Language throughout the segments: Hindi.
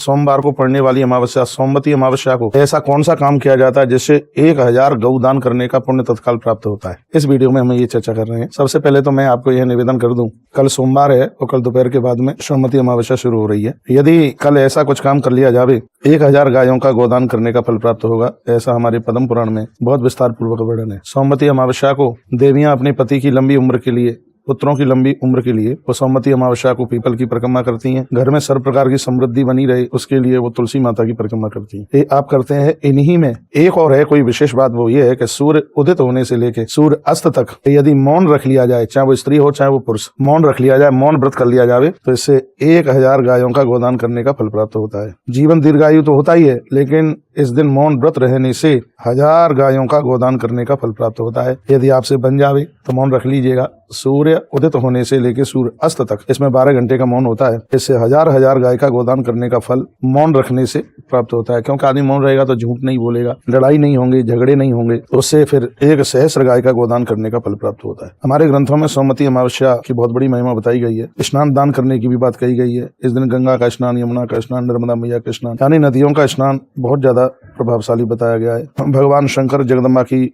सोमवार को पड़ने वाली अमावस्या सोमवती अमावस्या को ऐसा कौन सा काम किया जाता है जिससे 1000 गौदान करने का पुण्य तत्काल प्राप्त होता है। इस वीडियो में हम ये चर्चा कर रहे हैं। सबसे पहले तो मैं आपको यह निवेदन कर दूं, कल सोमवार है और कल दोपहर के बाद में सोमवती अमावस्या शुरू हो रही है। यदि कल ऐसा कुछ काम कर लिया जावे 1000 गायों का गोदान करने का फल प्राप्त होगा, ऐसा हमारे पद्म पुराण में बहुत विस्तार पूर्वक वर्णन है। सोमवती अमावस्या को देवियां अपने पति की लंबी उम्र के लिए, पुत्रों की लंबी उम्र के लिए वो सोमवती अमावस्या को पीपल की परिक्रमा करती हैं। घर में सर्व प्रकार की समृद्धि बनी रहे उसके लिए वो तुलसी माता की परिक्रमा करती हैं। ये आप करते हैं। इन्हीं में एक और है कोई विशेष बात, वो ये है कि सूर्य उदित होने से लेके सूर्य अस्त तक यदि मौन रख लिया जाए, चाहे वो स्त्री हो चाहे वो पुरुष, मौन रख लिया जाए, मौन व्रत कर लिया जावे, तो इससे 1000 गायों का गोदान करने का फल प्राप्त होता है। जीवन दीर्घायु तो होता ही है, लेकिन इस दिन मौन व्रत रहने से 1000 गायों का गोदान करने का फल प्राप्त होता है। यदि आपसे बन जावे तो मौन रख लीजिएगा। सूर्य उदित होने से लेकर सूर्य अस्त तक इसमें 12 घंटे का मौन होता है। इससे 1000 गाय का गोदान करने का फल मौन रखने से प्राप्त होता है। क्योंकि आदमी मौन रहेगा तो झूठ नहीं बोलेगा, लड़ाई नहीं होंगे, झगड़े नहीं होंगे, तो उससे फिर 1,000 गाय का गोदान करने का फल प्राप्त होता है। हमारे ग्रंथों में सोमवती अमावस्या की बहुत बड़ी महिमा बताई गई है। स्नान दान करने की भी बात कही गई है। इस दिन गंगा का स्नान, यमुना का स्नान, नर्मदा मैया का स्नान, यानी नदियों का स्नान बहुत ज्यादा प्रभावशाली बताया गया है। भगवान शंकर जगदम्बा की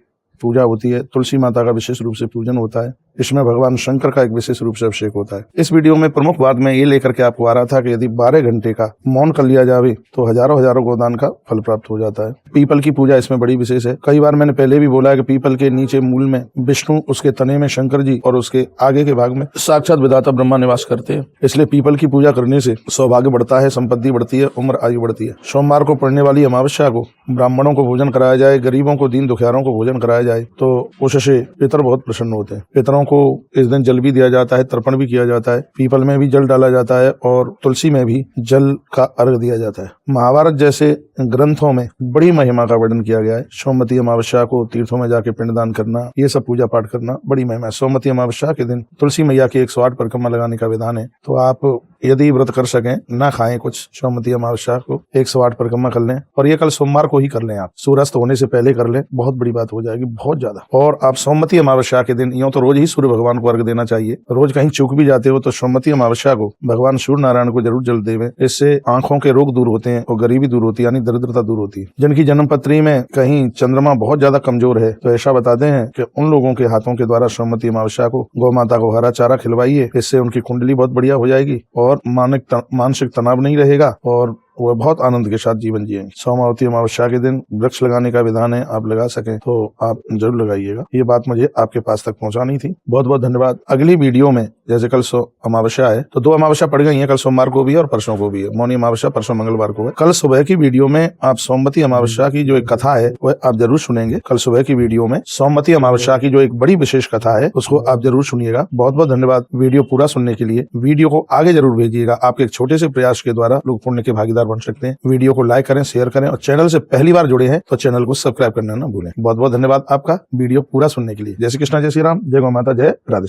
पूजा होती है। तुलसी माता का विशेष रूप से पूजन होता है। इसमें भगवान शंकर का एक विशेष रूप से अभिषेक होता है। इस वीडियो में प्रमुख बात मैं ये लेकर के आपको आ रहा था कि यदि 12 घंटे का मौन कर लिया जावे तो हजारों गोदान का फल प्राप्त हो जाता है। पीपल की पूजा इसमें बड़ी विशेष है। कई बार मैंने पहले भी बोला है कि पीपल के नीचे मूल में विष्णु, उसके तने में शंकर जी और उसके आगे के भाग में साक्षात विधाता ब्रह्मा निवास करते हैं। इसलिए पीपल की पूजा करने से सौभाग्य बढ़ता है, संपत्ति बढ़ती है, उम्र आयु बढ़ती है। सोमवार को पड़ने वाली अमावस्या को ब्राह्मणों को भोजन कराया जाए, गरीबों को, दीन दुखियारों को भोजन कराया जाए तो उससे पितर बहुत प्रसन्न होते हैं। पितरों को इस दिन जल भी दिया जाता है, तर्पण भी किया जाता है, पीपल में भी जल डाला जाता है और तुलसी में भी जल का अर्घ दिया जाता है। महाभारत जैसे ग्रंथों में बड़ी महिमा का वर्णन किया गया है। सोमवती अमावस्या को तीर्थों में जाके पिंडदान करना, ये सब पूजा पाठ करना बड़ी महिमा है। सोमवती अमावस्या के दिन तुलसी मैया की 108 परिक्रमा लगाने का विधान है। तो आप यदि व्रत कर सकें, ना खाएं कुछ, सोमवती अमावस्या को 108 परिक्रमा कर लें और ये कल सोमवार को ही कर लें। आप सूर्यास्त होने से पहले कर लें, बहुत बड़ी बात हो जाएगी, बहुत ज्यादा। और आप सोमवती अमावस्या के दिन, यूं तो रोज ही सूर्य भगवान को अर्घ देना चाहिए, रोज कहीं चूक भी जाते हो तो सोमवती अमावस्या को भगवान सूर्य नारायण को जरूर जल देवें। इससे आंखों के रोग दूर होते हैं और गरीबी दूर होती है, यानी दरिद्रता दूर होती है। जिनकी जन्म पत्री में कहीं चंद्रमा बहुत ज्यादा कमजोर है तो ऐसा बताते हैं कि उन लोगों के हाथों के द्वारा सोमवती अमावस्या को गौ माता को हरा चारा खिलवाइए। इससे उनकी कुंडली बहुत बढ़िया हो जाएगी और मानसिक तनाव नहीं रहेगा और वह बहुत आनंद के साथ जीवन जिएंगे। सोमवती अमावस्या के दिन वृक्ष लगाने का विधान है, आप लगा सकें तो आप जरूर लगाइएगा। ये बात मुझे आपके पास तक पहुंचानी थी। बहुत बहुत धन्यवाद। अगली वीडियो में, जैसे कल अमावस्या है तो 2 अमावस्या पड़ गई है, कल सोमवार को भी और परसों को भी है। मौनी अमावस्या परसों मंगलवार को है। कल सुबह की वीडियो में आप सोमवती अमावस्या की जो एक कथा है वह आप जरूर सुनेंगे। कल सुबह की वीडियो में सोमवती अमावस्या की जो एक बड़ी विशेष कथा है उसको आप जरूर सुनिएगा। बहुत बहुत धन्यवाद वीडियो पूरा सुनने के लिए। वीडियो को आगे जरूर भेजिएगा। आपके एक छोटे से प्रयास के द्वारा लोग पुण्य के भागीदार बन सकते हैं। वीडियो को लाइक करें, शेयर करें और चैनल से पहली बार जुड़े हैं तो चैनल को सब्सक्राइब करना ना भूलें। बहुत बहुत धन्यवाद आपका वीडियो पूरा सुनने के लिए। जय श्री कृष्णा, जय श्री राम, जय गौ माता, जय राधे।